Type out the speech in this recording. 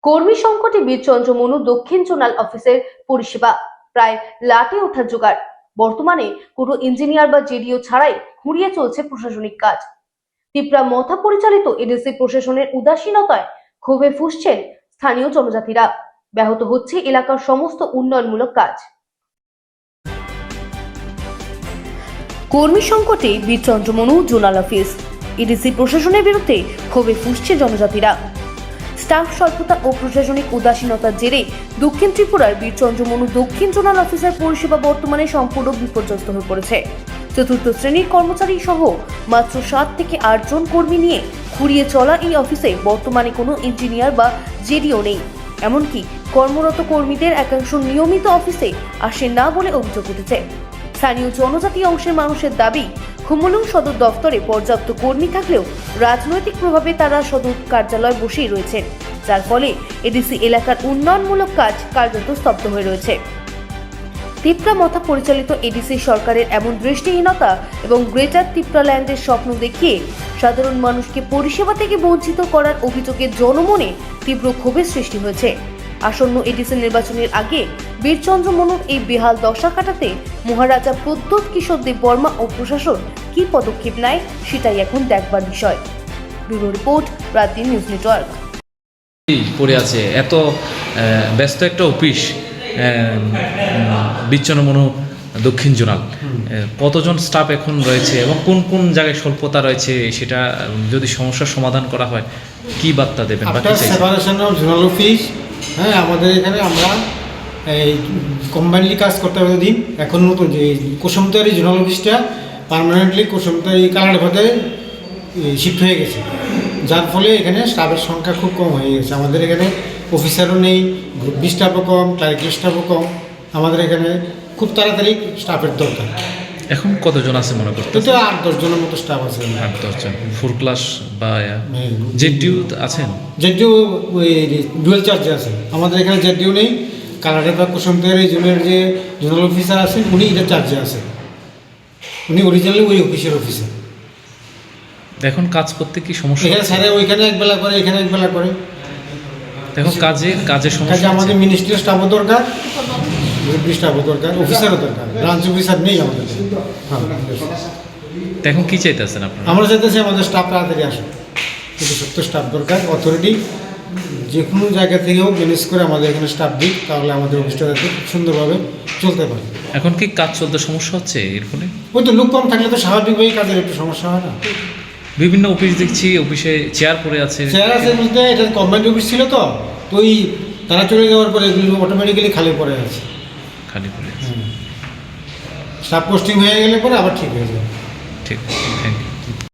কর্মী সংকটে বীরচন্দ্র মনু দক্ষিণ জোনাল অফিসের পরিষেবা প্রায় লাটে ওঠার জোগাড়। বর্তমানে কোনো ইঞ্জিনিয়ার বা জেডিও ছাড়াই খুঁড়িয়ে চলছে প্রশাসনিক কাজ। তিপ্রা মথা পরিচালিত এডিসি প্রশাসনের উদাসীনতায় ক্ষোভে ফুঁসছেন স্থানীয় জনজাতিরা। ব্যাহত হচ্ছে এলাকার সমস্ত উন্নয়নমূলক কাজ। কর্মী সংকটে Birchandra Manu zonal office ADC প্রশাসনের বিরুদ্ধে ক্ষোভে ফুঁসছে জনজাতিরা। স্টাফ স্বল্পতা ও প্রশাসনিক উদাসীনতার জেরে দক্ষিণ ত্রিপুরার বীরচন্দ্র মনু দক্ষিণ জোনাল অফিসের পরিষেবা বর্তমানে সম্পূর্ণ বিপর্যস্ত হয়ে পড়েছে। চতুর্থ শ্রেণীর কর্মচারী সহ মাত্র 7 থেকে 8 জন কর্মী নিয়ে খুঁড়িয়ে চলা এই অফিসে বর্তমানে কোনো ইঞ্জিনিয়ার বা জেডিও নেই। এমনকি কর্মরত কর্মীদের একাংশ নিয়মিত অফিসে আসে না বলে অভিযোগ উঠেছে। স্থানীয় জনজাতি অংশের মানুষের দাবি, খুমুলুং সদর দফতরে পর্যাপ্ত কর্মী থাকলেও রাজনৈতিক প্রভাবে তারা সদর কার্যালয়ে বসেই রয়েছেন, যার ফলে এডিসি এলাকার উন্নয়নমূলক কাজ কার্যত স্তব্ধ হয়ে রয়েছে। তিপ্রা মথা পরিচালিত এডিসি সরকারের এমন দৃষ্টিহীনতা এবং গ্রেটার তিপ্রাল্যান্ডের স্বপ্ন দেখিয়ে সাধারণ মানুষকে পরিষেবা থেকে বঞ্চিত করার অভিযোগে জনমনে তীব্র ক্ষোভের সৃষ্টি হয়েছে। আসন্ন এডিসি নির্বাচনের আগে বীরচন্দ্র মনুর এই বেহাল দশা কাটাতে মহারাজা প্রদ্যোৎ কিশোর দেব বর্মা ও প্রশাসন কি পদক্ষেপ নেয় সেটাই এখন দেখবার বিষয়। ব্যুরো রিপোর্ট, রাত নিউজ নেটওয়ার্ক। পড়ে আছে এত ব্যস্ত একটা অফিস বীরচন্দ্র মনু দক্ষিণ জোনাল, কতজন স্টাফ এখন রয়েছে এবং কোন কোন জায়গায় স্বল্পতা রয়েছে, সেটা যদি সমস্যার সমাধান করা হয় কি বার্তা দেবেন? সেপারেশন অফ জোনাল অফিস, হ্যাঁ, আমাদের এখানে আমরা এই কম্বাইনলি কাজ করতে হবে। দিন এখন নতুন যে কুসুমতারি জোনাল অফিসটা পার্মানেন্টলি কুসুমতারি কালারভাতে শিফট হয়ে গেছে, যার ফলে এখানে স্টাফের সংখ্যা খুব কম হয়ে গেছে। আমাদের এখানে অফিসারও নেই, গ্রুপ বি স্টাফও কম, ক্লারিক্যাল স্টাফও কম। আমাদের এখানে খুব তাড়াতাড়ি স্টাফের দরকার। এখন কতজন আছে মনে করতে? তো 8-10 জনের মতো স্টাফ আছে। 8-10 জন। 4 ক্লাস বা জেডিও আছেন? জেডিও ওই ডুয়েল চার্জে আছে। আমাদের এখানে জেডিও নেই। কালারের বা কুসুমতারি জোনের যে জোনাল অফিসার আছেন উনি এটা চার্জে আছে। উনি অরিজিনালি ওই অফিসের অফিসার। এখন কাজ করতে কি সমস্যা? এখানে স্যারে ওইখানে একবেলা করে, এখানে একবেলা করে। এখন কাজে সমস্যা। আমাদের মিনিস্ট্রির স্টাফও দরকার, স্টাফও দরকার, অফিসারও দরকার। ব্রাঞ্চ অফিসার নেই আমাদের। এখন কি চাইতেছেন আপনারা? আমরা চাইতেছি আমাদের স্টাফ তাড়াতাড়ি আসুন, কিন্তু সত্য স্টাফ দরকার। অথরিটি যে কোনো জায়গা থেকেও ম্যানেজ করে আমাদের এখানে স্টাফ দিক, তাহলে আমাদের অফিসটা যাতে খুব সুন্দরভাবে চলতে পারে। এখন কি কাজ চলতে সমস্যা হচ্ছে এর ফলে? ওই তো লোক কম থাকলে তো স্বাভাবিকভাবেই কাজের একটু সমস্যা হয় না। বিভিন্ন অফিস দেখছি অফিসে চেয়ার পড়ে আছে। চেয়ার আছে বলতে এটা গভর্নমেন্ট অফিস ছিল, তো ওই তারা চলে যাওয়ার পরে এগুলো অটোমেটিক্যালি খালি পড়ে আছে। খালি পড়ে আছে। স্টাফ পোস্টিং হয়ে গেলে পরে আবার ঠিক হয়ে যাবে। ঠিক, থ্যাংক ইউ।